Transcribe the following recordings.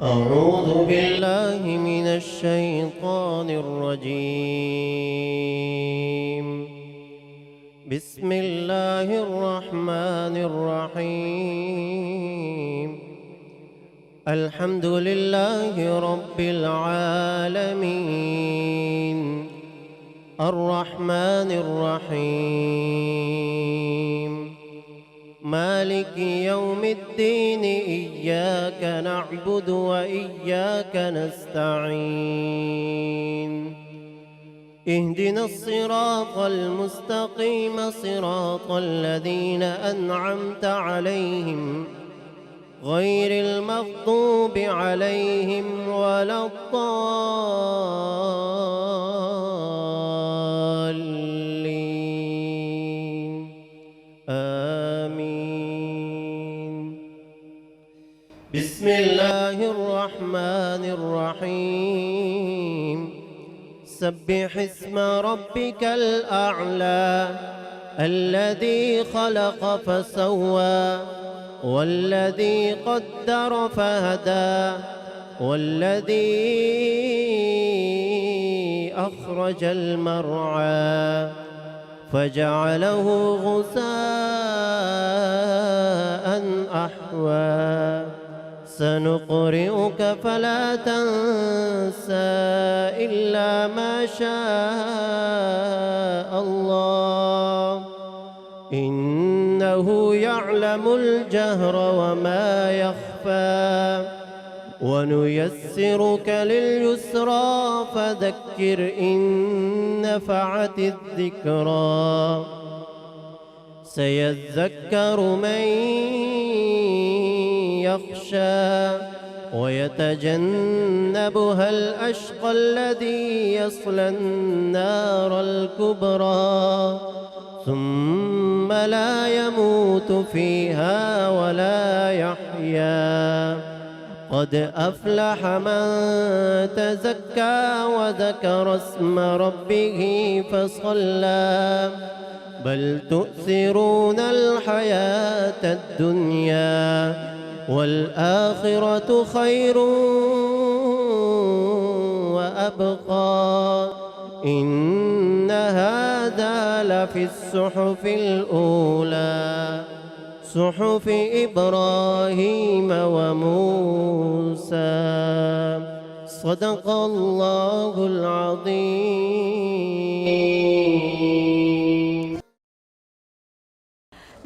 أعوذ بالله من الشيطان الرجيم. بسم الله الرحمن الرحيم. الحمد لله رب العالمين الرحمن الرحيم مالك يوم الدين إياك نعبد وإياك نستعين اهدنا الصراط المستقيم صراط الذين أنعمت عليهم غير المغضوب عليهم ولا الضالين آمين. بسم الله الرحمن الرحيم. سبح اسم ربك الأعلى الذي خلق فسوى والذي قدر فهدى والذي أخرج المرعى فجعله غثاء أحوى سنقرئك فلا تنسى إلا ما شاء الله إنه يعلم الجهر وما يخفى ونيسرك لليسرى فذكر إن نفعت الذكرى سيذكر من يخشى ويتجنبها الأشقى الذي يصلى النار الكبرى ثم لا يموت فيها ولا يحيا قد أفلح من تزكى وذكر اسم ربه فصلى بل تؤثرون الحياة الدنيا والآخرة خير وأبقى إن هذا لفي الصحف الأولى صحف إبراهيم وموسى صدق الله العظيم.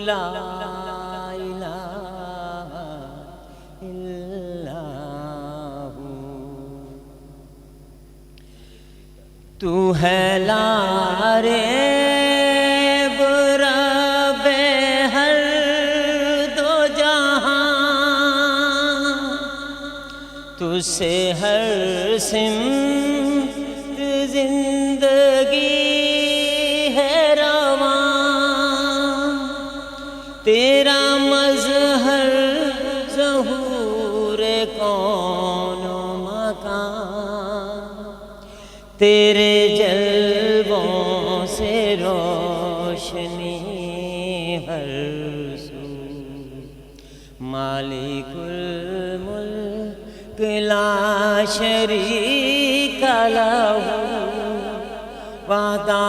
لا الہ الا ہو، تو ہے لارے برب ہر دو جہاں، تو سے ہر سمت زندگی ہے رواں، تیرا مظہر ظہور کون و مکان، تیرے جلووں سے روشنی ہر سو، مالک الملک لا شریک لہ، وحدہ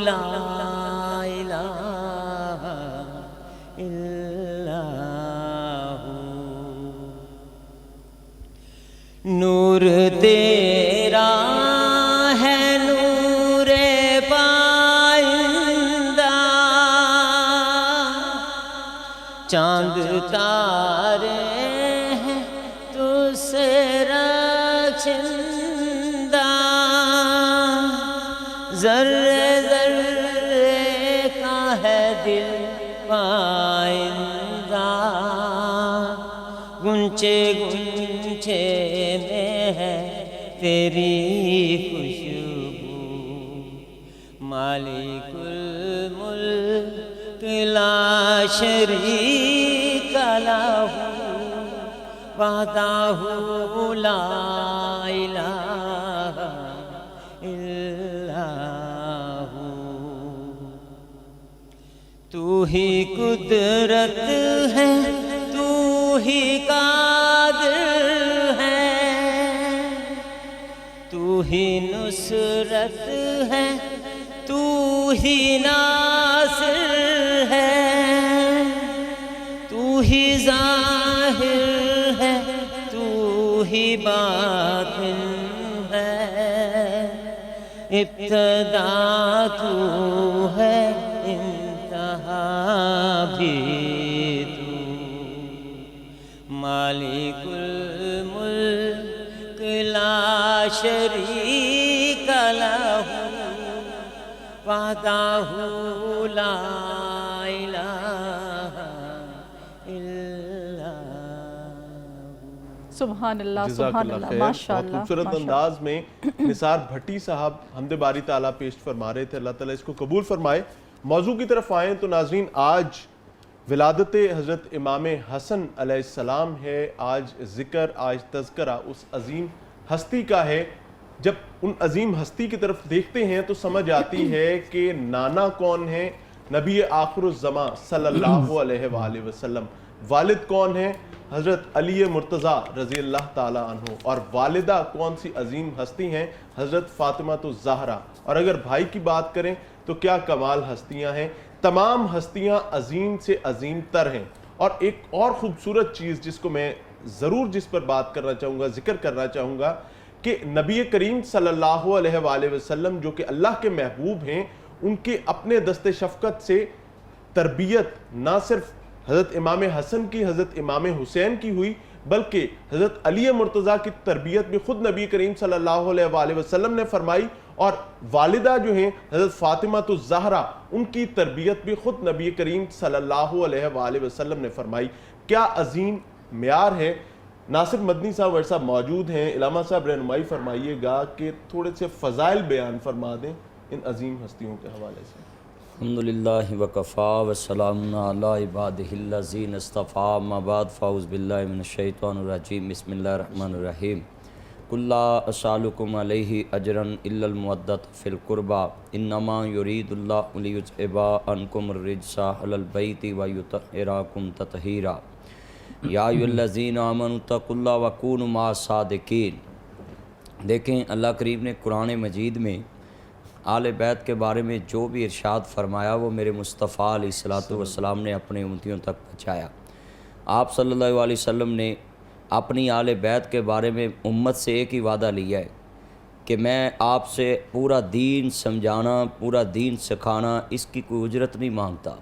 لا الہ الا ہو، نور تیرا ہے نور پائندہ، چاند تارے ہیں تو سے رخشندہ، ذرے ذرے کا ہے دل پائندہ، گنچے گنچے میں ہے تیری خوشبو، مالک الملک لا شریک لہ، وحدہ لا الہ الا ہو، تو ہی قدرت ہے، تو ہی قادر ہے، تو ہی نصرت ہے، تو ہی ناصر ہے، تو ہی ظاہر ہے، تو ہی باطن ہے، ابتدا تو ہے، انتہا بھی تو، مالک الملک لا شریک لہ، وحدہ لا الہ الا ہو۔ سبحان اللہ، جزاک سبحان اللہ اللہ، خیر۔ ماشاء بہت اللہ، خوبصورت ماشاء اللہ۔ انداز میں نثار بھٹی صاحب حمد باری تعالیٰ پیش فرما رہے تھے، اللہ تعالیٰ اس کو قبول فرمائے۔ موضوع کی طرف آئیں تو ناظرین، آج ولادت حضرت امام حسن علیہ السلام ہے، آج ذکر، آج تذکرہ اس عظیم ہستی کا ہے۔ جب ان عظیم ہستی کی طرف دیکھتے ہیں تو سمجھ آتی ہے کہ نانا کون ہے؟ نبی آخر الزمان صلی اللہ علیہ وآلہ وسلم۔ والد کون ہے؟ حضرت علی مرتضیٰ رضی اللہ تعالیٰ عنہ۔ اور والدہ کون سی عظیم ہستی ہیں؟ حضرت فاطمہ الزہرا۔ اور اگر بھائی کی بات کریں تو کیا کمال ہستیاں ہیں، تمام ہستیاں عظیم سے عظیم تر ہیں۔ اور ایک اور خوبصورت چیز جس کو میں ضرور جس پر بات کرنا چاہوں گا، ذکر کرنا چاہوں گا، کہ نبی کریم صلی اللہ علیہ وآلہ وسلم جو کہ اللہ کے محبوب ہیں، ان کے اپنے دست شفقت سے تربیت نہ صرف حضرت امام حسن کی، حضرت امام حسین کی ہوئی، بلکہ حضرت علی مرتضیٰ کی تربیت بھی خود نبی کریم صلی اللہ علیہ وآلہ وسلم نے فرمائی، اور والدہ جو ہیں حضرت فاطمہ الزہرا، ان کی تربیت بھی خود نبی کریم صلی اللہ علیہ وآلہ وسلم نے فرمائی۔ کیا عظیم معیار ہے۔ ناصر مدنی صاحب ورثہ صاحب موجود ہیں، علامہ صاحب رہنمائی فرمائیے گا کہ تھوڑے سے فضائل بیان فرما دیں ان عظیم ہستیوں کے حوالے سے۔ الحمدللہ وکفا وسلام علی عبادہ الذین اصطفیٰ، اما بعد فاعوذ باللہ من الشیطان الرجیم، بسم اللہ الرحمن الرحیم۔ قل لا اسألکم علیہ اجرا الا المودۃ فی القربى انما یرید اللہ لیذھب عنکم الرجس اہل البیت ویطہرکم تطہیرا یا ایھا الذین آمنوا اتقوا اللہ وکونوا مع الصادقین۔ دیکھیں اللہ کریم نے قرآن مجید میں آل بیت کے بارے میں جو بھی ارشاد فرمایا وہ میرے مصطفیٰ علیہ السلام نے اپنے امتیوں تک پہنچایا۔ آپ صلی اللہ علیہ وسلم نے اپنی آل بیت کے بارے میں امت سے ایک ہی وعدہ لیا ہے کہ میں آپ سے پورا دین سمجھانا، پورا دین سکھانا، اس کی کوئی اجرت نہیں مانگتا،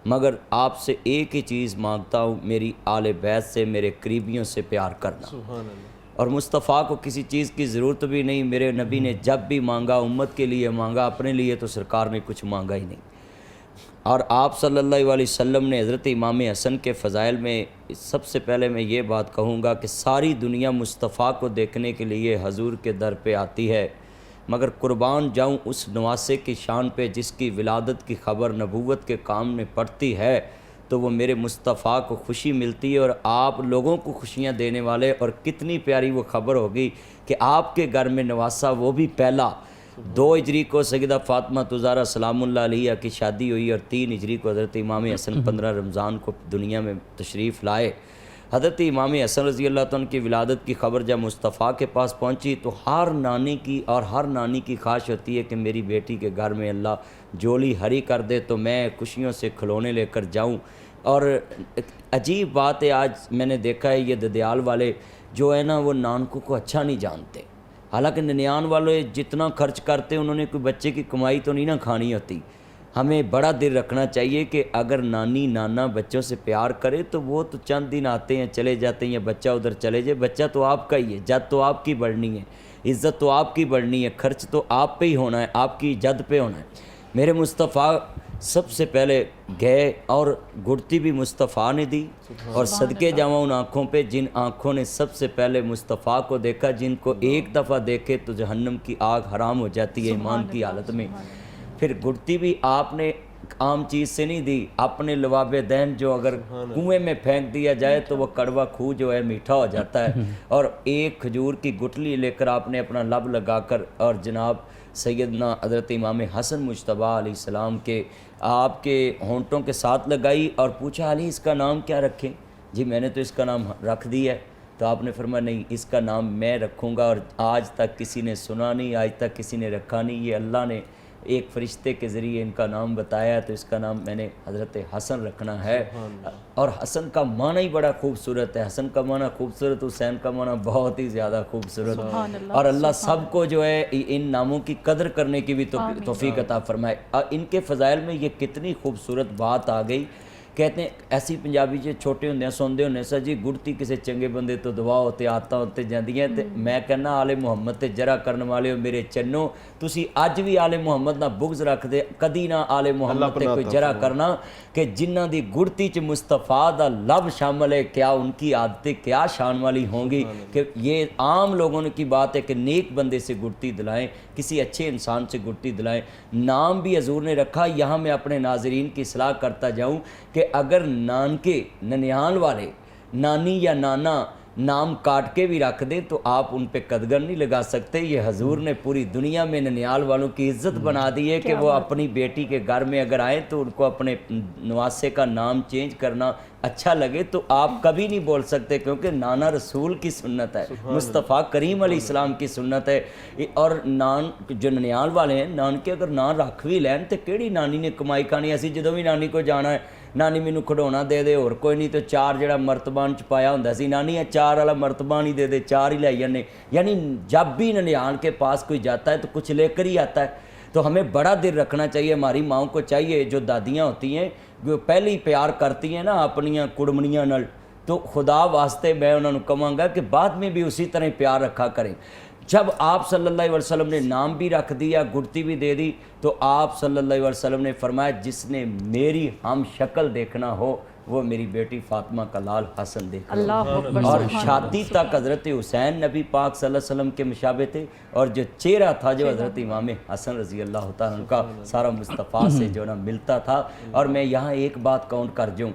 مگر آپ سے ایک ہی چیز مانگتا ہوں، میری آل بیت سے، میرے قریبیوں سے پیار کرنا۔ سبحان اللہ۔ اور مصطفیٰ کو کسی چیز کی ضرورت بھی نہیں، میرے نبی نے جب بھی مانگا امت کے لیے مانگا، اپنے لیے تو سرکار نے کچھ مانگا ہی نہیں۔ اور آپ صلی اللہ علیہ وسلم نے حضرت امام حسن کے فضائل میں سب سے پہلے میں یہ بات کہوں گا کہ ساری دنیا مصطفیٰ کو دیکھنے کے لیے حضور کے در پہ آتی ہے، مگر قربان جاؤں اس نواسے کی شان پہ جس کی ولادت کی خبر نبوت کے کام میں پڑتی ہے، تو وہ میرے مصطفیٰ کو خوشی ملتی ہے اور آپ لوگوں کو خوشیاں دینے والے۔ اور کتنی پیاری وہ خبر ہوگی کہ آپ کے گھر میں نواسا، وہ بھی پہلا 2 ہجری کو سیدہ فاطمہ زہرا سلام اللہ علیہ کی شادی ہوئی، اور 3 ہجری کو حضرت امام حسن 15 رمضان کو دنیا میں تشریف لائے۔ حضرت امام حسن رضی اللہ عنہ کی ولادت کی خبر جب مصطفیٰ کے پاس پہنچی تو ہر نانی کی خواہش ہوتی ہے کہ میری بیٹی کے گھر میں اللہ جولی ہری کر دے تو میں خوشیوں سے کھلونے لے کر جاؤں۔ اور عجیب بات ہے، آج میں نے دیکھا ہے یہ ددیال والے جو ہے نا وہ نانکوں کو اچھا نہیں جانتے، حالانکہ ننیان والے جتنا خرچ کرتے انہوں نے کوئی بچے کی کمائی تو نہیں نہ کھانی ہوتی۔ ہمیں بڑا دل رکھنا چاہیے کہ اگر نانی نانا بچوں سے پیار کرے تو وہ تو چند دن آتے ہیں چلے جاتے ہیں، بچہ ادھر چلے جائے، بچہ تو آپ کا ہی ہے، جد تو آپ کی بڑھنی ہے، عزت تو آپ کی بڑھنی ہے، خرچ تو آپ پہ ہی ہونا ہے، آپ کی جد پہ ہونا ہے۔ میرے مصطفیٰ سب سے پہلے گئے اور گڑتی بھی مصطفیٰ نے دی، اور صدقے جاواں ان آنکھوں پہ جن آنکھوں نے سب سے پہلے مصطفیٰ کو دیکھا، جن کو ایک دفعہ دیکھے تو جہنم کی آگ حرام ہو جاتی ہے ایمان کی حالت میں۔ پھر گڑتی بھی آپ نے عام چیز سے نہیں دی، اپنے لواب دین جو اگر کنویں میں پھینک دیا جائے تو وہ کڑوا خو جو ہے میٹھا ہو جاتا ہے، اور ایک کھجور کی گٹلی لے کر آپ نے اپنا لب لگا کر اور جناب سیدنا حضرت امام حسن مجتبیٰ علیہ السلام کے آپ کے ہونٹوں کے ساتھ لگائی اور پوچھا علی اس کا نام کیا رکھیں؟ جی میں نے تو اس کا نام رکھ دیا ہے۔ تو آپ نے فرمایا نہیں، اس کا نام میں رکھوں گا، اور آج تک کسی نے سنا نہیں، آج تک کسی نے رکھا نہیں، یہ اللہ نے ایک فرشتے کے ذریعے ان کا نام بتایا، تو اس کا نام میں نے حضرت حسن رکھنا ہے۔ اور حسن کا معنی ہی بڑا خوبصورت ہے، حسن کا معنی خوبصورت، حسین کا معنی بہت ہی زیادہ خوبصورت، اور اللہ سب کو جو ہے ان ناموں کی قدر کرنے کی بھی توفیق عطا فرمائے۔ ان کے فضائل میں یہ کتنی خوبصورت بات آ گئی، کہتے ہیں ایسی پنجابی جو چھوٹے ہوندے ہیں سوندے ہوندے سا جی گڑتی کسی چنگے بندے تو دعا ہوتے آتا ہوتے جاندیاں، تے میں کہنا آل محمد تے جرا کرنے والے ہو میرے چنو، تسی اج بھی آل محمد نہ بغض رکھ دے، کدی نہ آل محمد تے کوئی جرا کرنا، کہ جنہ دی گڑتی چ مصطفیٰ دا لب شامل ہے، کیا ان کی عادتیں کیا شان والی ہوں گی، کہ یہ عام لوگوں کی بات ہے کہ نیک بندے سے گڑتی دلائیں، کسی اچھے انسان سے گڑتی دلائیں۔ نام بھی حضور نے رکھا، یہاں میں اپنے ناظرین کی اصلاح کرتا جاؤں کہ اگر نانکے ننیان والے نانی یا نانا نام کاٹ کے بھی رکھ دیں تو آپ ان پہ قدغن نہیں لگا سکتے۔ یہ حضور نے پوری دنیا میں ننیال والوں کی عزت بنا دی ہے کہ وہ اپنی بیٹی کے گھر میں اگر آئیں تو ان کو اپنے نواسے کا نام چینج کرنا اچھا لگے تو آپ کبھی نہیں بول سکتے، کیونکہ نانا رسول کی سنت ہے، مصطفیٰ کریم علیہ السلام کی سنت ہے۔ اور نان جو ننیال والے ہیں نان کے اگر نان رکھ بھی لین تو کیڑی نانی نے کمائی کھانی، اسی جدوں بھی نانی کو جانا ہے نانی مینوں کھڈونا دے دے اور کوئی نہیں، تو 4 جڑا مرتبان چ پایا ہوندا سی نانی 4 والا مرتبان ہی دے دے، 4 ہی لے جانے، یعنی جب بھی ننیال کے پاس کوئی جاتا ہے تو کچھ لے کر ہی آتا ہے۔ تو ہمیں بڑا دل رکھنا چاہیے، ہماری ماؤں کو چاہیے، جو دادیاں ہوتی ہیں جو پہلے ہی پیار کرتی ہیں نا اپنیاں کڑمنیاں نال، تو خدا واسطے میں انہوں نے کہوں گا کہ بعد میں بھی اسی طرح پیار رکھا کریں۔ جب آپ صلی اللہ علیہ وسلم نے نام بھی رکھ دیا، گڑتی بھی دے دی، تو آپ صلی اللہ علیہ وسلم نے فرمایا جس نے میری ہم شکل دیکھنا ہو وہ میری بیٹی فاطمہ کا لال حسن دیکھنا۔ اور شادی تک حضرت حسین نبی پاک صلی اللہ علیہ وسلم کے مشابہ تھے، اور جو چہرہ تھا جو حضرت امام حسن رضی اللہ تعالیٰ عنہ کا سارا مصطفیٰ سے جو نا ملتا تھا۔ اور میں یہاں ایک بات کاؤنٹ کر جاؤں،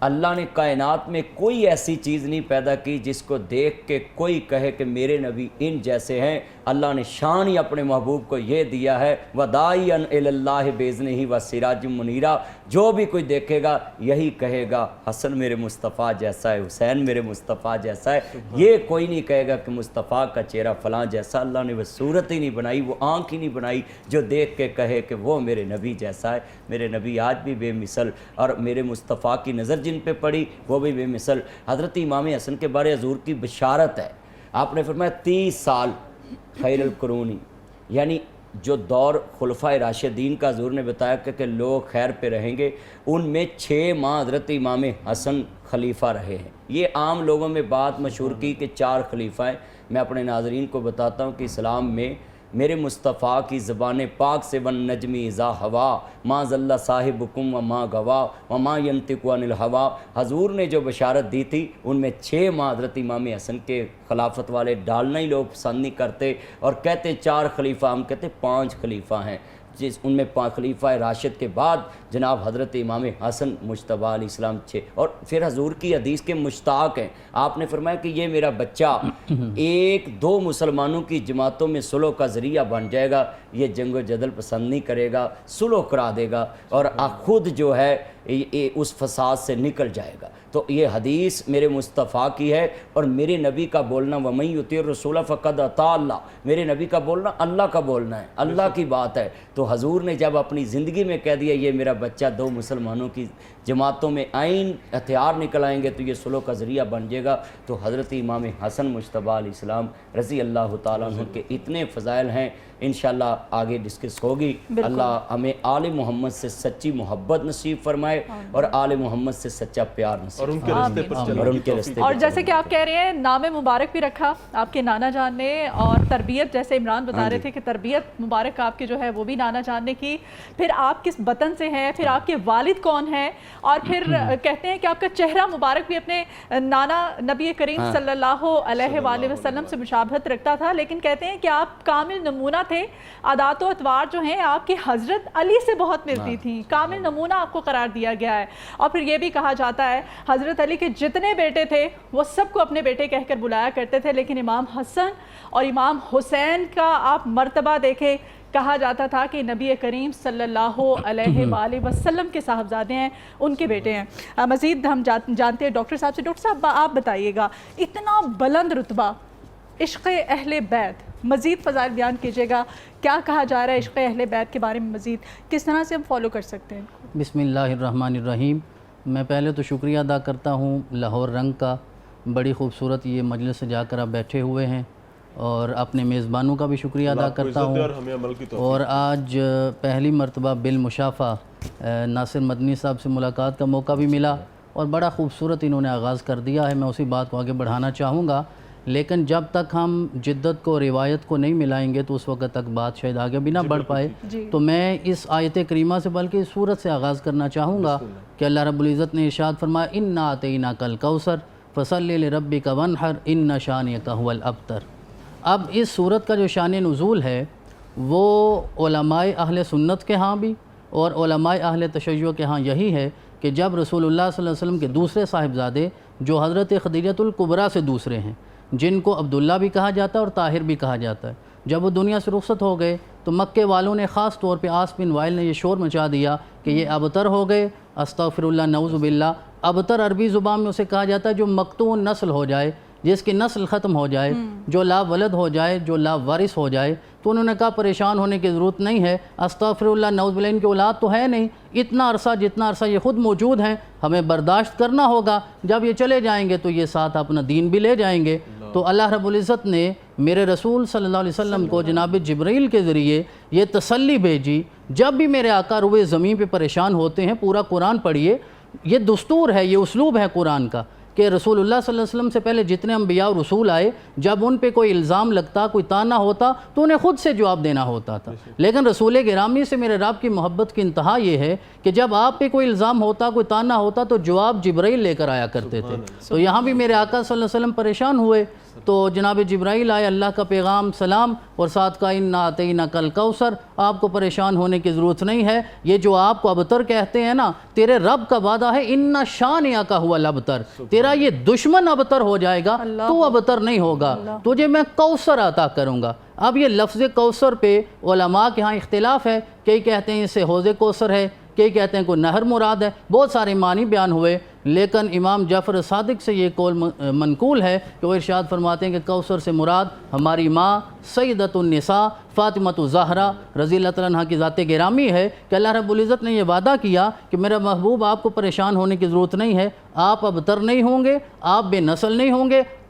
اللہ نے کائنات میں کوئی ایسی چیز نہیں پیدا کی جس کو دیکھ کے کوئی کہے کہ میرے نبی ان جیسے ہیں۔ اللہ نے شان ہی اپنے محبوب کو یہ دیا ہے، وَدَاعِيًا إِلَى اللَّهِ بِإِذْنِهِ وَسِرَاجٌ مُنِيرًا، جو بھی کوئی دیکھے گا یہی کہے گا حسن میرے مصطفیٰ جیسا ہے، حسین میرے مصطفیٰ جیسا ہے، یہ کوئی نہیں کہے گا کہ مصطفیٰ کا چہرہ فلاں جیسا۔ اللہ نے وہ صورت ہی نہیں بنائی، وہ آنکھ ہی نہیں بنائی جو دیکھ کے کہے کہ وہ میرے نبی جیسا ہے۔ میرے نبی آج بھی بے مثل، اور میرے مصطفیٰ کی نظر جن پہ پڑی وہ بھی بے مثل۔ حضرت امام حسن کے بارے حضور کی بشارت ہے، آپ نے فرمایا 30 سال خیر القرونی، یعنی جو دور خلفائے راشدین کا حضور نے بتایا کہ لوگ خیر پہ رہیں گے، ان میں 6 ماہ حضرت امام حسن خلیفہ رہے ہیں۔ یہ عام لوگوں میں بات مشہور کی کہ 4 خلیفہ ہیں، میں اپنے ناظرین کو بتاتا ہوں کہ اسلام میں میرے مصطفیٰ کی زبان پاک سے ون نجمی اذا ہوا ما ضل صاحبکم وما غوا وما ینطق عن الہوا، حضور نے جو بشارت دی تھی ان میں 6 ماہ حضرت امام حسن کے خلافت والے ڈالنا ہی لوگ پسند نہیں کرتے، اور کہتے 4 خلیفہ، ہم کہتے 5 خلیفہ ہیں، ان میں 5 خلیفہ راشد کے بعد جناب حضرت امام حسن مجتبیٰ علیہ السلام 6، اور پھر حضور کی حدیث کے مشتاق ہیں۔ آپ نے فرمایا کہ یہ میرا بچہ 1-2 مسلمانوں کی جماعتوں میں صلح کا ذریعہ بن جائے گا، یہ جنگ و جدل پسند نہیں کرے گا، صلح کرا دے گا اور خود جو ہے اس فساد سے نکل جائے گا۔ تو یہ حدیث میرے مصطفیٰ کی ہے، اور میرے نبی کا بولنا وَمَن يُطِعِ الرَّسُولَ فَقَدْ أَطَاعَ اللَّهَ، میرے نبی کا بولنا اللہ کا بولنا ہے، اللہ کی بات ہے۔ تو حضور نے جب اپنی زندگی میں کہہ دیا یہ میرا بچہ 2 مسلمانوں کی جماعتوں میں آئین ہتھیار نکل آئیں گے تو یہ صلح کا ذریعہ بن جائے گا، تو حضرت امام حسن مجتبیٰ علیہ السلام رضی اللہ تعالیٰ عنہ کے اتنے فضائل ہیں، انشاءاللہ آگے ڈسکس ہوگی۔ اللہ ہمیں آل محمد سے سچی محبت نصیب فرمائے اور آل محمد سے سچا پیار نصیب اور ان کے راستے پر چلنے اور ان کے راستے اور جیسے کہ آپ کہہ رہے ہیں نام مبارک بھی رکھا آپ کے نانا جان نے، اور تربیت جیسے عمران بتا رہے تھے کہ تربیت مبارک آپ کی جو ہے وہ بھی نانا جان نے کی، پھر آپ کس وطن سے ہیں، پھر آپ کے والد کون ہیں، اور پھر کہتے ہیں کہ آپ کا چہرہ مبارک بھی اپنے نانا نبی کریم صلی اللہ علیہ وآلہ وسلم سے مشابہت رکھتا تھا، لیکن کہتے ہیں کہ آپ کامل نمونہ تھے، عادات و اطوار جو ہیں آپ کی حضرت علی سے بہت ملتی تھیں، کامل نمونہ آپ کو قرار دیا گیا ہے۔ اور پھر یہ بھی کہا جاتا ہے حضرت علی کے جتنے بیٹے تھے وہ سب کو اپنے بیٹے کہہ کر بلایا کرتے تھے، لیکن امام حسن اور امام حسین کا آپ مرتبہ دیکھیں، کہا جاتا تھا کہ نبی کریم صلی اللہ علیہ وآلہ وسلم کے صاحبزادے ہیں، ان کے بیٹے ہیں۔ مزید ہم جانتے ہیں ڈاکٹر صاحب سے۔ ڈاکٹر صاحب آپ بتائیے گا، اتنا بلند رتبہ عشق اہل بیت، مزید فضائل بیان کیجیے گا، کیا کہا جا رہا ہے عشق اہل بیت کے بارے میں، مزید کس طرح سے ہم فالو کر سکتے ہیں؟ بسم اللہ الرحمن الرحیم۔ میں پہلے تو شکریہ ادا کرتا ہوں لاہور رنگ کا، بڑی خوبصورت یہ مجلس سے جا کر آپ بیٹھے ہوئے ہیں، اور اپنے میزبانوں کا بھی شکریہ ادا کرتا ہوں، اور آج پہلی مرتبہ بالمشافہ ناصر مدنی صاحب سے ملاقات کا موقع بھی ملا، اور بڑا خوبصورت انہوں نے آغاز کر دیا ہے۔ میں اسی بات کو آگے بڑھانا چاہوں گا، لیکن جب تک ہم جدت کو روایت کو نہیں ملائیں گے تو اس وقت تک بات شاید آگے بھی نہ بڑھ پائے۔ تو میں اس آیت کریمہ سے بلکہ اس سورت سے آغاز کرنا چاہوں گا کہ اللہ رب العزت نے ارشاد فرمایا اِنَّا أَعْطَيْنَاكَ الْكَوْثَرَ فَصَلِّ لِرَبِّكَ وَانْحَرْ إِنَّ شَانِئَكَ هُوَ الْأَبْتَرُ۔ اب اس سورت کا جو شان نزول ہے وہ علماء اہل سنت کے ہاں بھی اور علماء اہل تشیع کے ہاں یہی ہے کہ جب رسول اللہ صلی اللہ علیہ وسلم کے دوسرے صاحبزادے جو حضرت خدیجۃ الکبریٰ سے دوسرے ہیں، جن کو عبداللہ بھی کہا جاتا ہے اور طاہر بھی کہا جاتا ہے، جب وہ دنیا سے رخصت ہو گئے تو مکے والوں نے خاص طور پہ عاص بن وائل نے یہ شور مچا دیا کہ یہ ابتر ہو گئے، استغفر اللہ نعوذ باللہ۔ ابتر عربی زبان میں اسے کہا جاتا ہے جو مقطوع نسل ہو جائے، جس کی نسل ختم ہو جائے، جو لا ولد ہو جائے، جو لا وارث ہو جائے۔ تو انہوں نے کہا پریشان ہونے کی ضرورت نہیں ہے، استغفر اللہ نعوذ باللہ، ان کی اولاد تو ہے نہیں، اتنا عرصہ یہ خود موجود ہیں، ہمیں برداشت کرنا ہوگا، جب یہ چلے جائیں گے تو یہ ساتھ اپنا دین بھی لے جائیں گے۔ تو اللہ رب العزت نے میرے رسول صلی اللہ علیہ وسلم کو جناب جبرائیل کے ذریعے یہ تسلی بھیجی، جب بھی میرے آقا روئے زمین پہ پریشان ہوتے ہیں، پورا قرآن پڑھیے، یہ دستور ہے، یہ اسلوب ہے قرآن کا کہ رسول اللہ صلی اللہ علیہ وسلم سے پہلے جتنے انبیاء اور رسول آئے، جب ان پہ کوئی الزام لگتا، کوئی تانا ہوتا تو انہیں خود سے جواب دینا ہوتا تھا، لیکن رسول گرامی سے میرے رب کی محبت کی انتہا یہ ہے کہ جب آپ پہ کوئی الزام ہوتا، کوئی تانا ہوتا تو جواب جبرائیل لے کر آیا کرتے تھے۔ تو یہاں بھی میرے آقا صلی اللہ علیہ وسلم پریشان ہوئے تو جناب جبرائیل آئے، اللہ کا پیغام سلام، اور ساتھ کا اِنَّا أَعْطَيْنَاكَ الْكَوْثَرَ، آپ کو پریشان ہونے کی ضرورت نہیں ہے، یہ جو آپ کو ابتر کہتے ہیں نا، تیرے رب کا وعدہ ہے اِنَّ شَانِئَكَ هُوَ الْأَبْتَرُ، تیرا یہ دشمن ابتر ہو جائے گا، تو ابتر نہیں ہوگا، تجھے میں کوثر عطا کروں گا۔ اب یہ لفظ کوثر پہ علماء کے ہاں اختلاف ہے، کئی کہتے ہیں اسے حوض کوثر ہے، کئی کہتے ہیں کوئی نہر مراد ہے، بہت سارے معنی بیان ہوئے، لیکن امام جعفر صادق سے یہ قول منقول ہے کہ وہ ارشاد فرماتے ہیں کہ کوثر سے مراد ہماری ماں سیدۃ النساء فاطمۃ الزہرا رضی اللہ تعالیٰ عنہ کی ذات گرامی ہے کہ اللہ رب العزت نے یہ وعدہ کیا کہ میرا محبوب آپ کو پریشان ہونے کی ضرورت نہیں ہے، آپ ابتر نہیں ہوں گے، آپ بے نسل نہیں ہوں گے،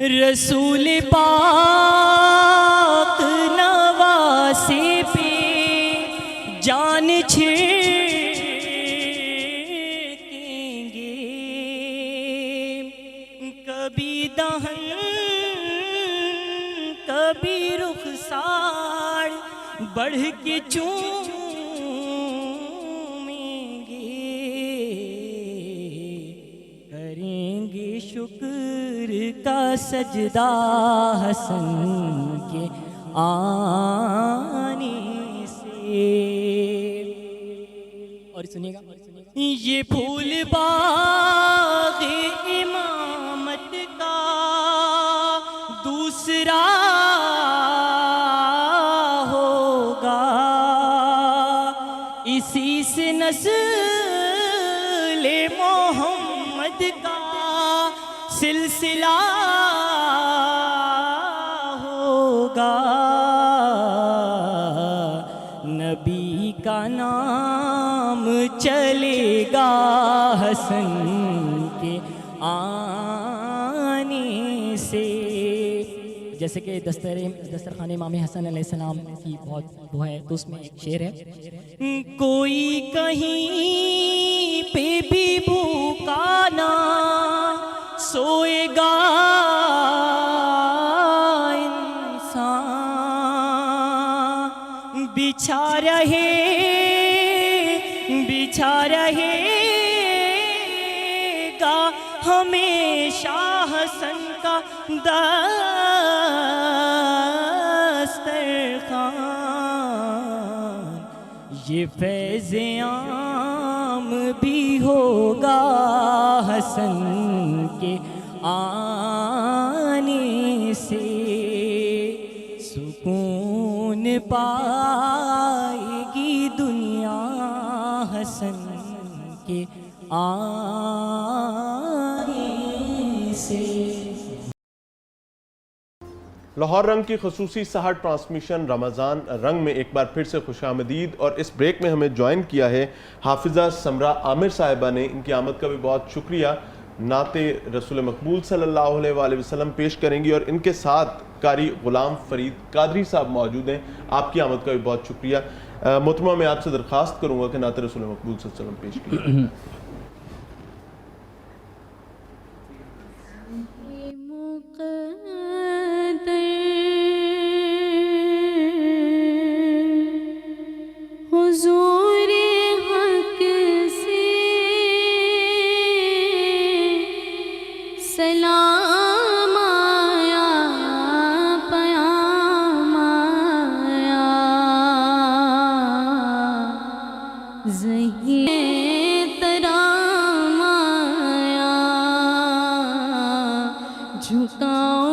رسول پاک نواسے پہ جان چھڑکیں گے، کبھی دہن کبھی رخسار بڑھ کے چومیں گے، کریں گے شکر کا سجدہ حسن کے آنے سے۔ اور سنیے گا، یہ پھول باغ امامت کا دوسرا ہوگا، اسی سے نسل محمد کا سلسلہ ہوگا، نبی کا نام چلے گا حسن کے آنے سے۔ جیسے کہ دسترخوان امام حسن علیہ السلام کی بہت وہ ہے، تو اس میں ایک شعر ہے، کوئی کہیں پہ بھی بھوکا نہ سوئے گا انسان، بچھا رہے گا ہمیشہ حسن کا دسترخوان، یہ فیض عام بھی ہوگا حسن کے آنے سے، سکون پائے گی دنیا حسن کے آنے سے۔ لاہور رنگ کی خصوصی سحر ٹرانسمیشن رمضان رنگ میں ایک بار پھر سے خوش آمدید، اور اس بریک میں ہمیں جوائن کیا ہے حافظہ سمرہ عامر صاحبہ نے۔ ان کی آمد کا بھی بہت شکریہ۔ نعت رسول مقبول صلی اللہ علیہ وآلہ وسلم پیش کریں گی، اور ان کے ساتھ قاری غلام فرید قادری صاحب موجود ہیں۔ آپ کی آمد کا بھی بہت شکریہ۔ محترمہ میں آپ سے درخواست کروں گا کہ نعت رسول مقبول صلی اللہ علیہ وسلم پیش کیجیے۔ حضور حق سے سلام آیا، پیام آیا، ذہن ترام آیا، جھکاؤ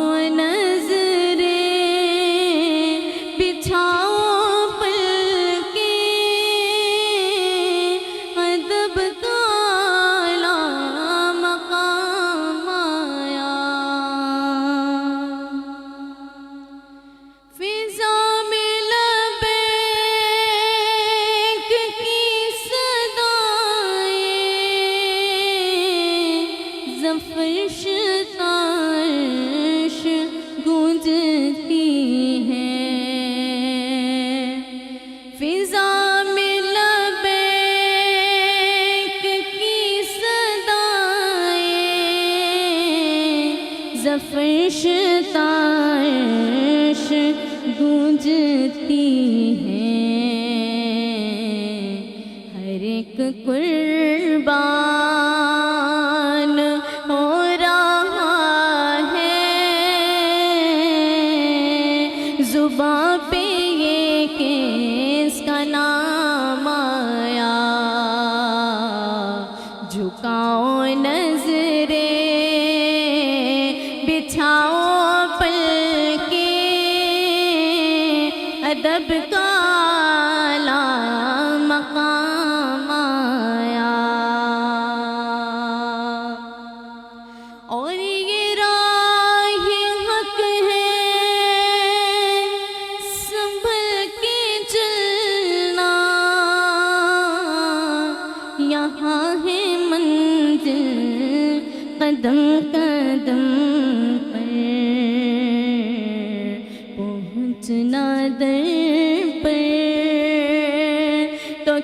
فرشتائش گونجتی ہیں، ہر ایک قربان ہو رہا ہے، زباں پہ یہ کس کا نام آیا، جھکاؤ نظریں بچھاؤ پل کے، ادب کا اعلیٰ مقام آیا، اور یہ راہ حق ہے سنبھل کے چلنا، یہاں ہے منزل قدم قدم پر،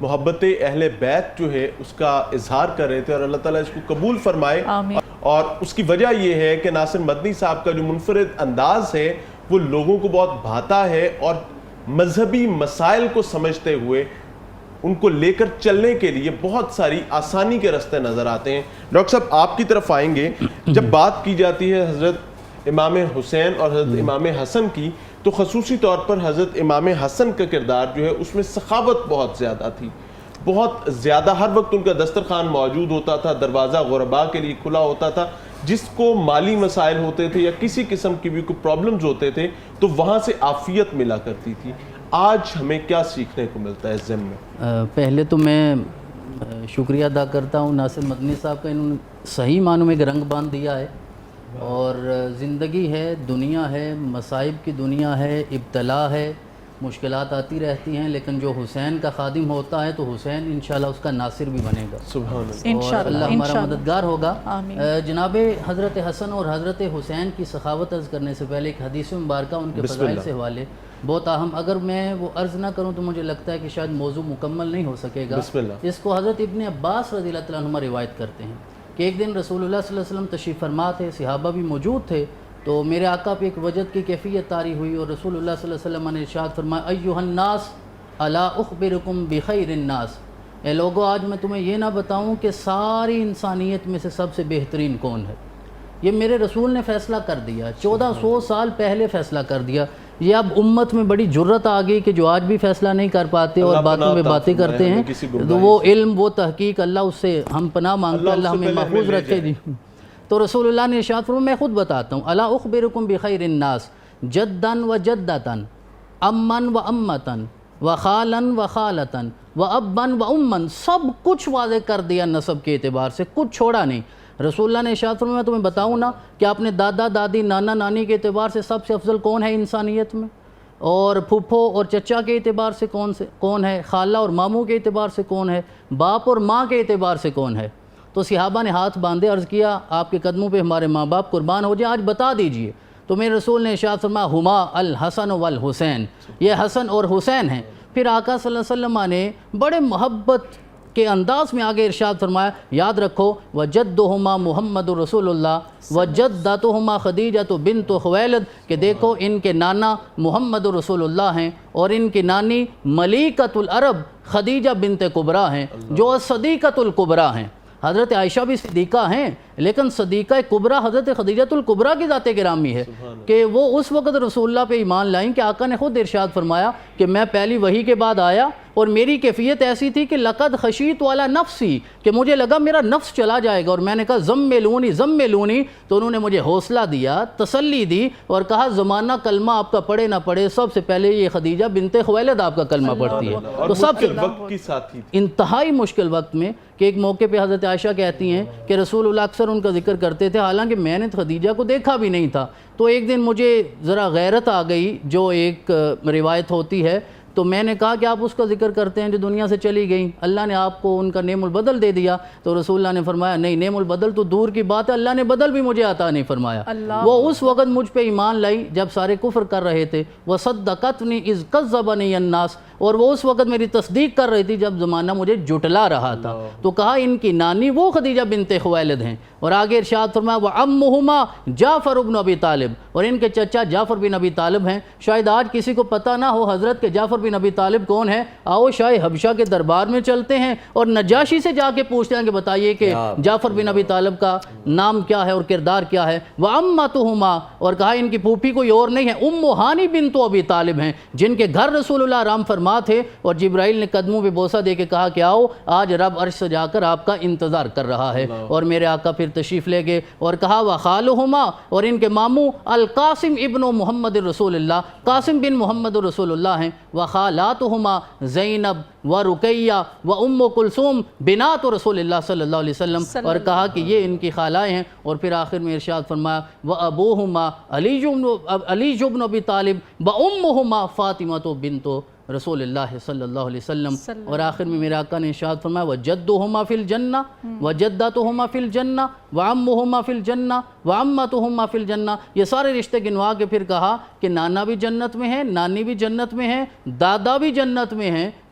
محبت اہل بیت جو ہے اس کا اظہار کر رہے تھے، اور اللہ تعالیٰ اس کو قبول فرمائے. آمین. اور اس کی وجہ یہ ہے کہ ناصر مدنی صاحب کا جو منفرد انداز ہے وہ لوگوں کو بہت بھاتا ہے، اور مذہبی مسائل کو سمجھتے ہوئے ان کو لے کر چلنے کے لیے بہت ساری آسانی کے راستے نظر آتے ہیں. ڈاکٹر صاحب آپ کی طرف آئیں گے. جب بات کی جاتی ہے حضرت امام حسین اور حضرت امام حسن کی، تو خصوصی طور پر حضرت امام حسن کا کردار جو ہے اس میں سخاوت بہت زیادہ تھی، بہت زیادہ. ہر وقت ان کا دسترخوان موجود ہوتا تھا، دروازہ غربا کے لیے کھلا ہوتا تھا. جس کو مالی مسائل ہوتے تھے یا کسی قسم کی بھی کوئی پرابلمز ہوتے تھے تو وہاں سے عافیت ملا کرتی تھی. آج ہمیں کیا سیکھنے کو ملتا ہے اس ضمن میں؟ پہلے تو میں شکریہ ادا کرتا ہوں ناصر مدنی صاحب کا. انہوں نے صحیح معنوں میں ایک رنگ باندھ دیا ہے. اور زندگی ہے، دنیا ہے، مصائب کی دنیا ہے، ابتلا ہے، مشکلات آتی رہتی ہیں، لیکن جو حسین کا خادم ہوتا ہے تو حسین انشاءاللہ اس کا ناصر بھی بنے گا. سبحان اللہ. اور اللہ ہمارا مددگار ہوگا. جناب حضرت حسن اور حضرت حسین کی سخاوت عرض کرنے سے پہلے ایک حدیث مبارکہ ان کے فضائل سے حوالے بہت اہم، اگر میں وہ عرض نہ کروں تو مجھے لگتا ہے کہ شاید موضوع مکمل نہیں ہو سکے گا. اس کو حضرت ابن عباس رضی اللہ تعالیٰ عنہما روایت کرتے ہیں کہ ایک دن رسول اللہ صلی اللہ علیہ وسلم تشریف فرما تھے، صحابہ بھی موجود تھے. تو میرے آقا پہ ایک وجد کی کیفیت طاری ہوئی اور رسول اللہ صلی اللہ علیہ وسلم نے ارشاد فرمایا ایھا الناس الا اخبرکم بخیر الناس، اے لوگو آج میں تمہیں یہ نہ بتاؤں کہ ساری انسانیت میں سے سب سے بہترین کون ہے. یہ میرے رسول نے فیصلہ کر دیا، 1400 سال پہلے فیصلہ کر دیا. یہ اب امت میں بڑی جرت آ گئی کہ جو آج بھی فیصلہ نہیں کر پاتے اور باتوں میں باتیں کرتے ہیں. تو وہ علم، وہ تحقیق، اللہ اس سے ہم پناہ مانگتے، اللہ ہمیں محفوظ رکھے. جی تو رسول اللہ نے ارشاد فرمایا، میں خود بتاتا ہوں، الا اخبرکم بخیر الناس جدًا و جدۃ، امن و امتً و خالًا و خالتً و ابًا و امًا، سب کچھ واضح کر دیا نسب کے اعتبار سے، کچھ چھوڑا نہیں. رسول اللہ نے ارشاد فرمایا، میں تمہیں بتاؤں نا کہ اپنے دادا دادی نانا نانی کے اعتبار سے سب سے افضل کون ہے انسانیت میں، اور پھپھو اور چچا کے اعتبار سے کون ہے، خالہ اور ماموں کے اعتبار سے کون ہے، باپ اور ماں کے اعتبار سے کون ہے. تو صحابہ نے ہاتھ باندھے، عرض کیا آپ کے قدموں پہ ہمارے ماں باپ قربان ہو جائیں، آج بتا دیجئے. تو میرے رسول نے ارشاد فرمایا، ہما الحسن والحسین، یہ حسن اور حسین ہیں. پھر آقا صلی اللہ علیہ وسلم نے بڑے محبت کے انداز میں آگے ارشاد فرمایا، یاد رکھو وجدہما محمد رسول اللہ وجدتہما خدیجہ بنت خویلد، کہ دیکھو ان کے نانا محمد رسول اللہ ہیں اور ان کی نانی ملیکۃ العرب خدیجہ بنت کبریٰ ہیں جو صدیقۃ الکبریٰ ہیں. حضرت عائشہ بھی صدیقہ ہیں، لیکن صدیقہ کبریٰ حضرت خدیجۃ الکبریٰ کی ذات گرامی ہے کہ وہ اس وقت رسول اللہ پہ ایمان لائیں کہ آقا نے خود ارشاد فرمایا کہ میں پہلی وحی کے بعد آیا اور میری کیفیت ایسی تھی کہ لقد خشیت والا نفسی، کہ مجھے لگا میرا نفس چلا جائے گا، اور میں نے کہا ضملونی، تو انہوں نے مجھے حوصلہ دیا، تسلی دی اور کہا زمانہ کلمہ آپ کا پڑھے نہ پڑھے، سب سے پہلے یہ خدیجہ بنت خویلد آپ کا کلمہ پڑھتی ہے. تو سب سے وقت کی ساتھی انتہائی مشکل وقت میں کہ ایک موقع پہ حضرت عائشہ کہتی ہیں کہ رسول اللہ اکثر ان کا ذکر کرتے تھے، حالانکہ میں نے خدیجہ کو دیکھا بھی نہیں تھا. تو ایک دن مجھے ذرا غیرت آ گئی، جو ایک روایت ہوتی ہے، تو میں نے کہا کہ آپ اس کا ذکر کرتے ہیں جو دنیا سے چلی گئیں، اللہ نے آپ کو ان کا نعم البدل دے دیا. تو رسول اللہ نے فرمایا نہیں، نعم البدل تو دور کی بات ہے، اللہ نے بدل بھی مجھے عطا نہیں فرمایا. وہ اس وقت مجھ پہ ایمان لائی جب سارے کفر کر رہے تھے، وصدقتنی اذ کذبنی الناس، اور وہ اس وقت میری تصدیق کر رہی تھی جب زمانہ مجھے جھٹلا رہا تھا. تو کہا ان کی نانی وہ خدیجہ بنت خویلد ہیں. اور آگے ارشاد فرمایا وعمہما جعفر بن ابی طالب، اور ان کے چچا جعفر بن ابی طالب ہیں. شاید آج کسی کو پتہ نہ ہو حضرت کہ جعفر بن ابی طالب کون ہے. آؤ شاہ حبشہ کے دربار میں چلتے ہیں اور نجاشی سے جا کے پوچھتے ہیں کہ بتائیے کہ جعفر بن ابی طالب کا نام کیا ہے اور کردار کیا ہے. وعمتہما، اور کہا ان کی پھوپھی کوئی اور نہیں ہے، ام ہانی بنت ابی طالب ہیں جن کے گھر رسول اللہ آرام فرما تھے، اور جبرائیل نے قدموں پہ بوسہ دے کے کہا کہ آؤ آج رب عرش سے جا کر آپ کا انتظار کر رہا ہے. اور میرے آقا پھر تشریف لے گئے اور کہا وخالہما، اور ان کے ماموں القاسم ابن محمد رسول اللہ، قاسم بن محمد رسول اللہ ہیں. وخالاتہما زینب و رقیہ و ام کلثوم بنات رسول اللہ صلی اللہ علیہ وسلم، اور کہا کہ یہ ان کی خالائیں ہیں. اور پھر آخر میں ارشاد فرمایا وابوہما علی بن ابی طالب و امہما فاطمہ بنت رسول اللہ صلی اللہ علیہ وسلم. اور آخر میں میرے آقا نے ارشاد فرمایا وجدہما فی الجنہ وجدتہما فی الجنہ وعمہما فی الجنہ وعمتہما فی الجنہ. یہ سارے رشتے گنوا کے پھر کہا کہ نانا بھی جنت میں ہیں، نانی بھی جنت میں ہیں، دادا بھی جنت میں ہیں،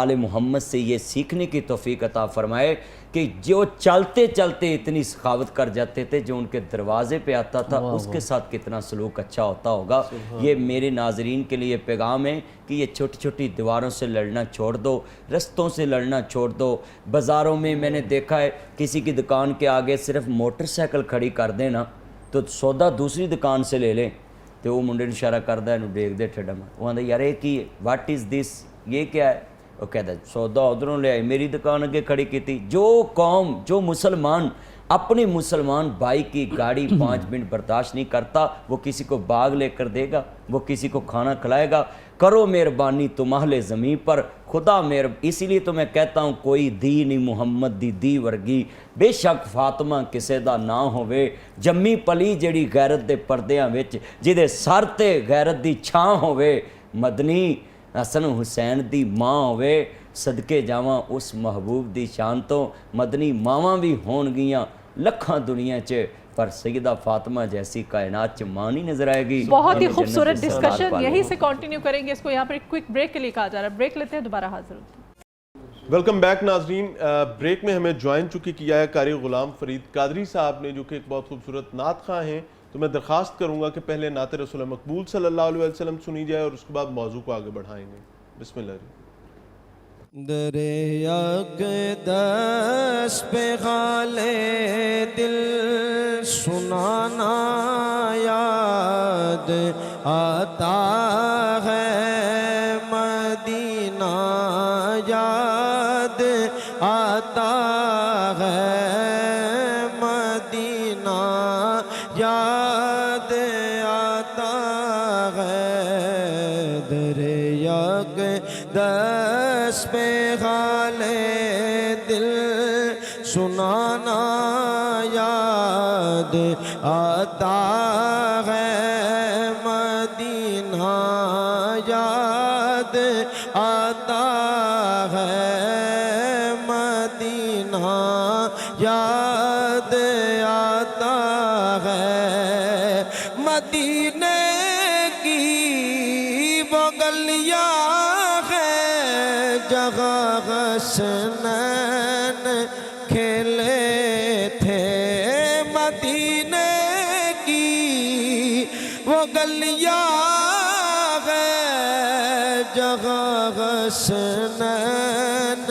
آل محمد سے یہ سیکھنے کی توفیق عطا فرمائے کہ جو چلتے چلتے اتنی سخاوت کر جاتے تھے، جو ان کے دروازے پہ آتا تھا اس کے ساتھ کتنا سلوک اچھا ہوتا ہوگا۔ یہ میرے ناظرین کے لیے پیغام ہے کہ یہ چھوٹی چھوٹی دیواروں سے لڑنا چھوڑ دو، رستوں سے لڑنا چھوڑ دو۔ بازاروں میں میں نے دیکھا ہے کسی کی دکان کے آگے صرف موٹر سائیکل کھڑی کر دینا تو سودا دوسری دکان سے لے لیں، تو وہ منڈے نے اشارہ کردا ہے نو دیکھ دے ٹھڈا میں، وہ آندا یار یہ کی ہے، واٹ از دس، یہ کیا ہے؟ وہ کہتا ہے سودا ادھروں لے آئی، میری دکان اگے کھڑی کی تھی۔ جو قوم، جو مسلمان اپنے مسلمان بھائی کی گاڑی 5 منٹ برداشت نہیں کرتا، وہ کسی کو باغ لے کر دے گا، وہ کسی کو کھانا کھلائے گا؟ کرو مہربانی تم اہل زمین پر، خدا اسی لیے تو میں کہتا ہوں کوئی دی نہیں محمد دی دی ورگی، بے شک فاطمہ کسے دا نہ ہوئے، جمی پلی جیڑی غیرت دے پردیاں وچ، جدے سر تے غیرت دی چھاں ہوئے، مدنی حسن حسین دی ماں ہوئے، صدقے جاواں اس محبوب دی شان تو، مدنی ماواں بھی ہون گیاں لکھاں دنیا چ، پر سیدہ فاطمہ جیسی کائنات چ ماں نہیں نظر آئے گی۔ بہت ہی خوبصورت ڈسکشن، یہیں سے کنٹینیو کریں گے، اس کو یہاں پر ایک کوئک بریک کے لیے کہا جا رہا ہے، بریک لیتے ہیں، دوبارہ حاضر ہوتے ہیں۔ ویلکم بیک ناظرین، بریک میں ہمیں جوائن چکی کیا ہے قاری غلام فرید قادری صاحب نے، جو کہ ایک بہت خوبصورت نعت خواں ہیں۔ تو میں درخواست کروں گا کہ پہلے نعت رسول مقبول صلی اللہ علیہ وسلم سنی جائے اور اس کے بعد موضوع کو آگے بڑھائیں گے۔ بسم اللہ۔ دریا اقدس پہ غالے دل سنانا یاد آتا ہے، مدینہ یاد آتا ہے، مدینہ یاد آتا ہے، دریا اقدس پہ غالے دل سنانا یاد آتا ہے، مدینہ یاد آتا ہے، مدینہ یاد آتا ہے، مدینے کی وہ گلیاں جہاں حسنین کھیلے تھے، مدینے کی وہ گلیاں ہیں جہاں حسنین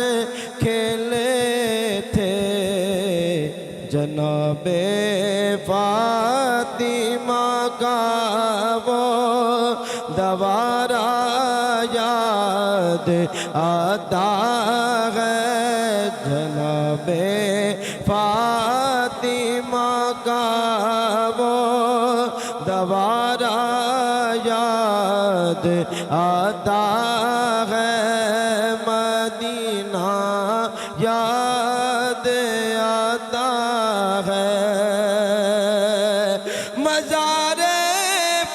کھیلے تھے، جناب فاطمہ کا وہ دوارا یاد آتا ہے، جناب فاطمہ کا وہ دوارا یاد آتا ہے، مدینہ یاد آتا ہے، مزار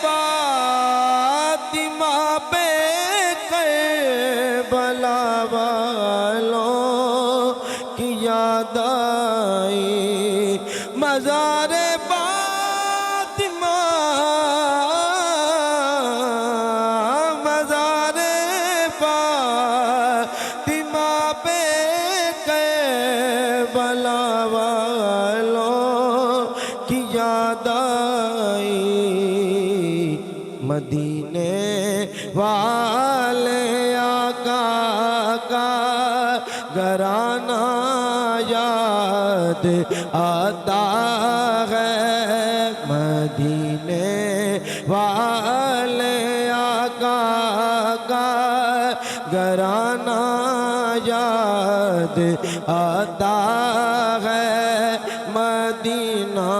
فاطمہ پہ کربلا والوں کی یاد آئی، مزار فاطمہ، مزار فاطمہ پہ کربلا والوں کی یاد آئی، مدینے والے آقا کا گھرانہ یاد آتا ہے، مدینے والے آقا کا گھرانہ یاد آتا ہے، مدینہ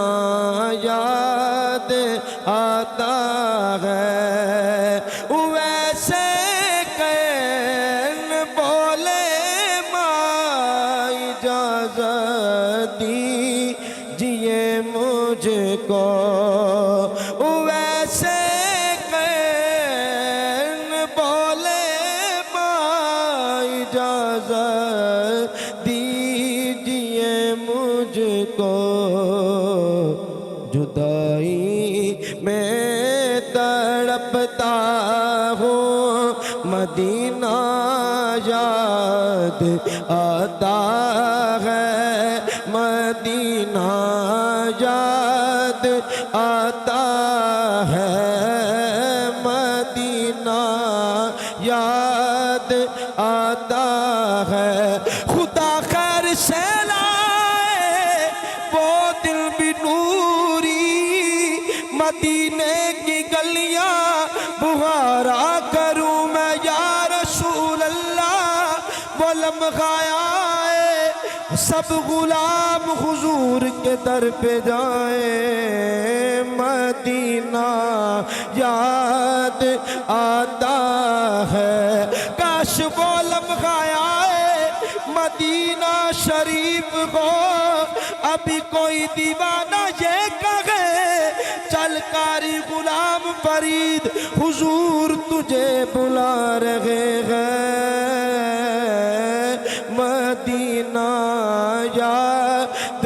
یاد آتا ہے، ویسے کین بولے ماں اجازت دیجیے مجھ کو، ویسے کین بولے ماں اجازت دیجیے مجھ کو، جدائی میں تڑپتا ہوں، مدینہ یاد یاد آتا ہے مدینہ یاد آتا ہے مدینہ یاد آتا ہے خدا خیر سے لائے وہ دل بھی نوری مدینے کی گلیاں بہارا کروں میں یا رسول اللہ وہ لمحہ آئے سب غلام حضور کے در پہ جائیں مدینہ یاد آتا ہے کاش وہ لمحہ آئے مدینہ شریف کو ابھی کوئی دیوانہ یہ کہے چل کاری غلام فرید حضور تجھے بلا رہے ہیں مدینہ یاد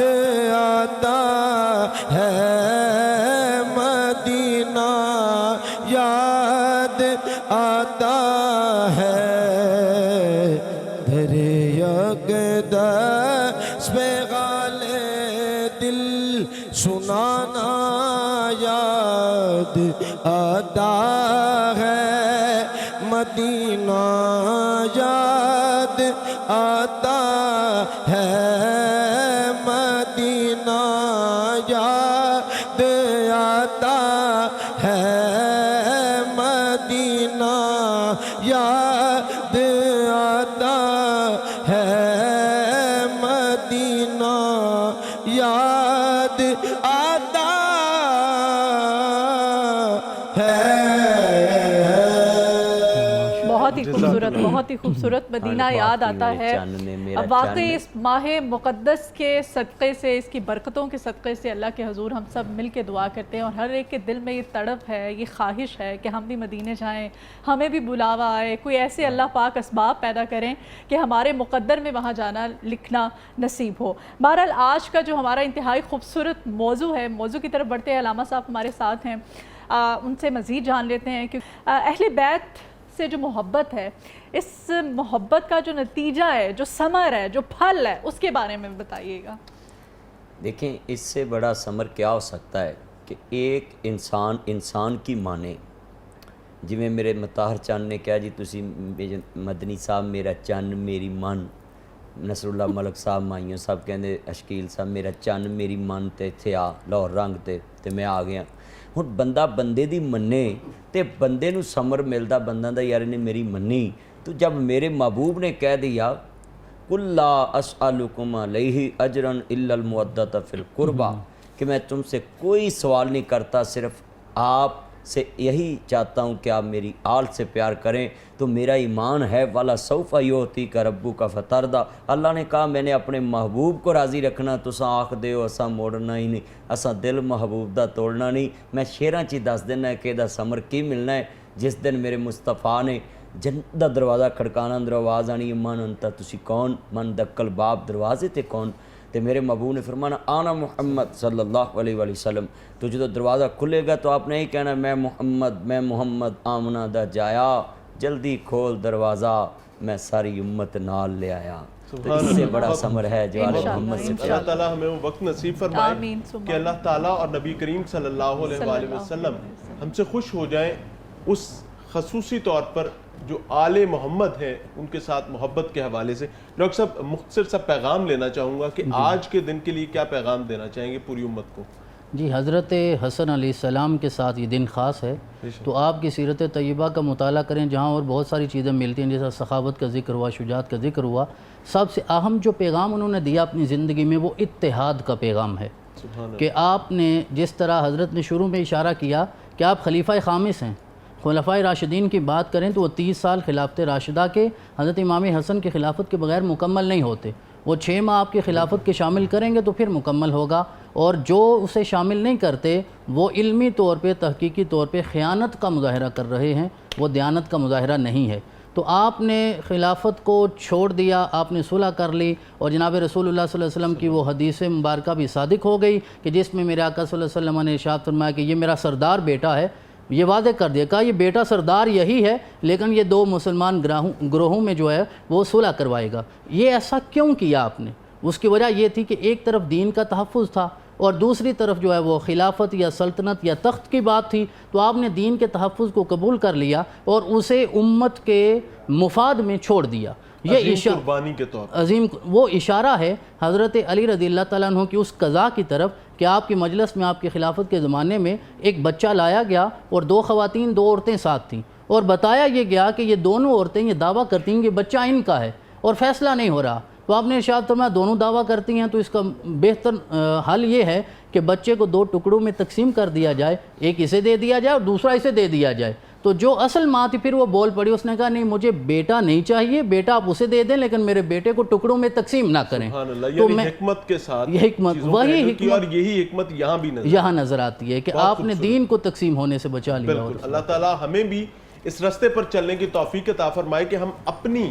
آتا ہے مدینہ یاد آتا ہے دھر اقدس پہ غالے دل سنانا یاد آتا ہے مدینہ یاد آتا ہے مدینہ یاد آتا ہے مدینہ یاد آتا ہے مدینہ یاد آتا بہت ہی خوبصورت مدینہ یاد آتا ہے. واقعی اس ماہ مقدس کے صدقے سے، اس کی برکتوں کے صدقے سے اللہ کے حضور ہم سب مل کے دعا کرتے ہیں، اور ہر ایک کے دل میں یہ تڑپ ہے، یہ خواہش ہے کہ ہم بھی مدینے جائیں، ہمیں بھی بلاوا آئے، کوئی ایسے اللہ پاک اسباب پیدا کریں کہ ہمارے مقدر میں وہاں جانا لکھنا نصیب ہو. بہرحال آج کا جو ہمارا انتہائی خوبصورت موضوع ہے، موضوع کی طرف بڑھتے ہیں. علامہ صاحب ہمارے ساتھ ہیں، ان سے مزید جان لیتے ہیں کہ اہل بیت سے جو محبت ہے، اس محبت کا جو نتیجہ ہے، جو ثمر ہے، جو پھل ہے، اس کے بارے میں بتائیے گا. دیکھیں اس سے بڑا ثمر کیا ہو سکتا ہے کہ ایک انسان کی مانے. جویں میرے مطہر چند نے کہا جی تسی مدنی صاحب میرا چند میری من، نصر اللہ ملک صاحب مائیوں صاحب کہندے اشکیل صاحب میرا چند میری من تے اتھے آ لاہور رنگ تے میں آ گیا. ہن بندہ بندے دی منے تے بندے نو ثمر ملدا بندہ دا یار نے میری منی. تو جب میرے محبوب نے کہہ دیا قُلْ لَا أَسْأَلُكُمْ عَلَيْهِ أَجْرًا إِلَّا الْمُوَدَّةَ فِي الْقُرْبَى کہ میں تم سے کوئی سوال نہیں کرتا، صرف آپ سے یہی چاہتا ہوں کہ آپ میری آل سے پیار کریں. تو میرا ایمان ہے وَلَا سَوْفَ يُعْطِيكَ رَبُّكَ فَتَرْضَىٰ. اللہ نے کہا میں نے اپنے محبوب کو راضی رکھنا، تساں آکھ دے ہو اساں موڑنا ہی نہیں، اساں دل محبوب دا توڑنا نہیں. میں شیراں چی دس دینا ہے کہ دا ثمر کی ملنا ہے. جس دن میرے مصطفیٰ نے جنت دا دروازہ کھڑکانا، اندر آواز آنی من انتا تسی کون، من دکل باب دروازے تے کون. تے میرے محبوب نے فرمانا آنا محمد صلی اللہ علیہ وآلہ وسلم. تو جدو دروازہ کھلے گا تو آپ نے ہی کہنا میں محمد آمنہ دا جایا، جلدی کھول دروازہ میں ساری امت نال لے آیا. تو اس سے بڑا ثمر ہے جو آل محمد سے اللہ تعالیٰ ہمیں وہ وقت نصیب فرمائے کہ اللہ تعالیٰ اور نبی کریم صلی اللہ علیہ وآلہ وسلم ہم سے خوش ہو جائیں اس خصوصی طور پر جو آل محمد ہیں ان کے ساتھ محبت کے حوالے سے. ڈاکٹر صاحب مختصر سا پیغام لینا چاہوں گا کہ آج کے دن کے لیے کیا پیغام دینا چاہیں گے پوری امت کو؟ جی حضرت حسن علیہ السلام کے ساتھ یہ دن خاص ہے، تو آپ کی سیرت طیبہ کا مطالعہ کریں جہاں اور بہت ساری چیزیں ملتی ہیں، جیسا سخاوت کا ذکر ہوا، شجاعت کا ذکر ہوا. سب سے اہم جو پیغام انہوں نے دیا اپنی زندگی میں وہ اتحاد کا پیغام ہے. کہ آپ نے جس طرح حضرت نے شروع میں اشارہ کیا کہ آپ خلیفہ خامس ہیں. خلفائے راشدین کی بات کریں تو وہ 30 سال خلافت راشدہ کے حضرت امام حسن کی خلافت کے بغیر مکمل نہیں ہوتے. وہ 6 ماہ آپ کی خلافت کے شامل کریں گے تو پھر مکمل ہوگا، اور جو اسے شامل نہیں کرتے وہ علمی طور پہ تحقیقی طور پہ خیانت کا مظاہرہ کر رہے ہیں، وہ دیانت کا مظاہرہ نہیں ہے. تو آپ نے خلافت کو چھوڑ دیا، آپ نے صلح کر لی، اور جناب رسول اللہ صلی اللہ علیہ وسلم کی وہ حدیث مبارکہ بھی صادق ہو گئی کہ جس میں میرے آقا صلی اللہ علیہ وسلم نے ارشاد فرمایا کہ یہ میرا سردار بیٹا ہے، یہ واضح کر دیا، کہا یہ بیٹا سردار یہی ہے، لیکن یہ 2 مسلمان گروہوں میں جو ہے وہ صلح کروائے گا۔ یہ ایسا کیوں کیا آپ نے؟ اس کی وجہ یہ تھی کہ ایک طرف دین کا تحفظ تھا اور دوسری طرف جو ہے وہ خلافت یا سلطنت یا تخت کی بات تھی، تو آپ نے دین کے تحفظ کو قبول کر لیا اور اسے امت کے مفاد میں چھوڑ دیا۔ یہ قربانی کے طور عظیم وہ اشارہ ہے حضرت علی رضی اللہ تعالیٰ عنہ کی اس قضا کی طرف کہ آپ کی مجلس میں آپ کی خلافت کے زمانے میں ایک بچہ لایا گیا اور 2 خواتین 2 عورتیں ساتھ تھیں، اور بتایا یہ گیا کہ یہ دونوں عورتیں یہ دعویٰ کرتی ہیں کہ بچہ ان کا ہے اور فیصلہ نہیں ہو رہا۔ تو آپ نے ارشاد فرمایا دونوں دعویٰ کرتی ہیں تو اس کا بہتر حل یہ ہے کہ بچے کو 2 ٹکڑوں میں تقسیم کر دیا جائے، ایک اسے دے دیا جائے اور دوسرا اسے دے دیا جائے۔ تو جو اصل ماں تھی پھر وہ بول پڑی، اس نے کہا نہیں مجھے بیٹا نہیں چاہیے، بیٹا آپ اسے دے دیں لیکن میرے بیٹے کو ٹکڑوں میں تقسیم نہ کریں۔ سبحان اللہ، تو یعنی حکمت کے ساتھ یہ حکمت وہی حکمت اور یہی حکمت یہاں بھی نظر آتی ہے کہ آپ نے دین کو تقسیم ہونے سے بچا لیا۔ بالکل، اللہ تعالیٰ ہمیں بھی اس رستے پر چلنے کی توفیق عطا فرمائے کہ ہم اپنی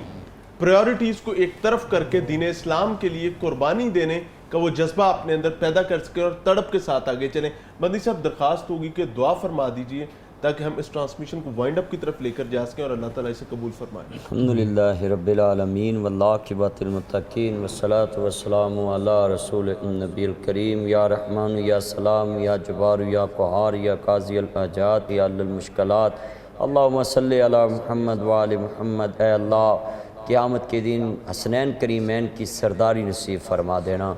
پریورٹیز کو ایک طرف کر کے دین اسلام کے لیے قربانی دینے کا وہ جذبہ اپنے اندر پیدا کر سکیں اور تڑپ کے ساتھ آگے چلیں۔ مدنی صاحب درخواست ہوگی کہ دعا فرما دیجئے تاکہ ہم اس ٹرانسمیشن کو وائنڈ اپ کی طرف لے کر جا سکیں اور اللہ تعالیٰ اسے قبول فرمائے۔ الحمدللہ رب العالمین والعاقبۃ للمتقین والصلاۃ والسلام علی رسول النبی الکریم۔ یا رحمان یا سلام یا جبار یا قہار یا قاضی الحاجات یا حل المشکلات، اللہم صلی علی محمد وآل محمد۔ اے اللہ قیامت کے دن حسنین کریمین کی سرداری نصیب فرما دینا،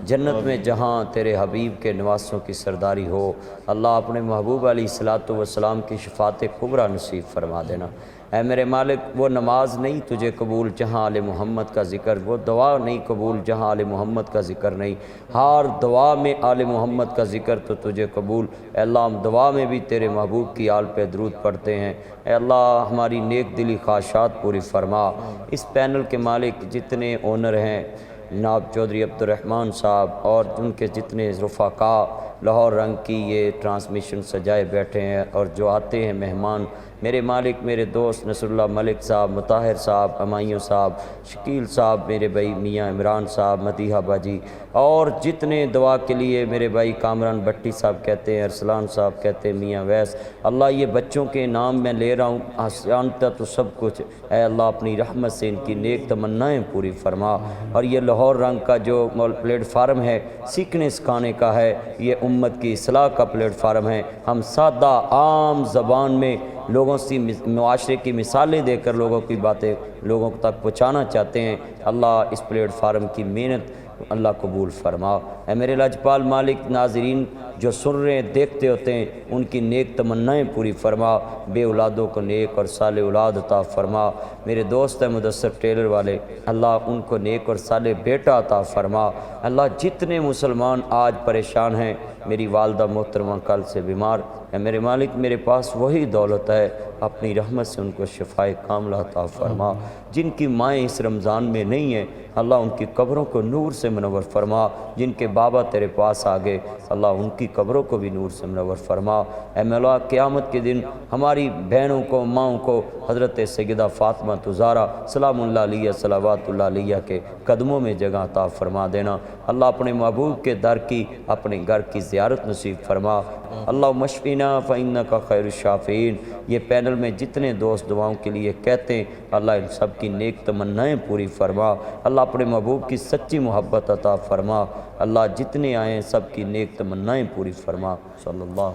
جنت میں جہاں تیرے حبیب کے نواسوں کی سرداری ہو، اللہ اپنے محبوب علیہ الصلوۃ والسلام کی شفاعت کبریٰ نصیب فرما دینا۔ اے میرے مالک، وہ نماز نہیں تجھے قبول جہاں آل محمد کا ذکر، وہ دعا نہیں قبول جہاں آل محمد کا ذکر نہیں، ہر دعا میں آل محمد کا ذکر تو تجھے قبول۔ اے اللہ ہم دعا میں بھی تیرے محبوب کی آل پہ درود پڑھتے ہیں۔ اے اللہ ہماری نیک دلی خواہشات پوری فرما۔ اس پینل کے مالک جتنے اونر ہیں جناب چودھری عبد الرحمن صاحب اور ان کے جتنے رفقاء لاہور رنگ کی یہ ٹرانسمیشن سجائے بیٹھے ہیں اور جو آتے ہیں مہمان، میرے مالک میرے دوست نصر اللہ ملک صاحب، مطاہر صاحب، امائیوں صاحب، شکیل صاحب، میرے بھائی میاں عمران صاحب، مدیحہ باجی، اور جتنے دعا کے لیے میرے بھائی کامران بٹی صاحب کہتے ہیں، ارسلان صاحب کہتے ہیں، میاں ویس، اللہ یہ بچوں کے نام میں لے رہا ہوں، آسانتا تو سب کچھ، اے اللہ اپنی رحمت سے ان کی نیک تمنائیں پوری فرما۔ اور یہ لاہور رنگ کا جو پلیٹ فارم ہے سیکھنے سکھانے کا ہے، یہ امت کی اصلاح کا پلیٹ فارم ہے۔ ہم سادہ عام زبان میں لوگوں سے معاشرے کی مثالیں دے کر لوگوں کی باتیں لوگوں تک پہنچانا چاہتے ہیں۔ اللہ اس پلیٹ فارم کی محنت اللہ قبول فرما۔ اے میرے لاجپال مالک، ناظرین جو سن رہے ہیں دیکھتے ہوتے ہیں ان کی نیک تمنائیں پوری فرما، بے اولادوں کو نیک اور صالح اولاد عطا فرما۔ میرے دوست ہیں مدثر ٹیلر والے، اللہ ان کو نیک اور صالح بیٹا عطا فرما۔ اللہ جتنے مسلمان آج پریشان ہیں، میری والدہ محترمہ کل سے بیمار، اے میرے مالک میرے پاس وہی دولت ہے، اپنی رحمت سے ان کو شفائے کاملہ عطا فرما۔ جن کی مائیں اس رمضان میں نہیں ہیں، اللہ ان کی قبروں کو نور سے منور فرما۔ جن کے بابا تیرے پاس آ گئے، اللہ ان کی قبروں کو بھی نور سے منور فرما۔ اے مولا قیامت کے دن ہماری بہنوں کو، ماؤں کو حضرت سیدہ فاطمہ زہرا سلام اللہ علیہ صلوات اللہ علیہ کے قدموں میں جگہ عطا فرما دینا۔ اللہ اپنے محبوب کے در کی، اپنے گھر کی زیارت نصیب فرما۔ اللہ مشفینا فإنک خیر الشافعین۔ یہ پینل میں جتنے دوست دعاؤں کے لیے کہتے ہیں، اللہ ان سب کی نیک تمنائیں پوری فرما۔ اللہ اپنے محبوب کی سچی محبت عطا فرما۔ اللہ جتنے آئے ہیں سب کی نیک تمنائیں پوری فرما۔ صلی اللہ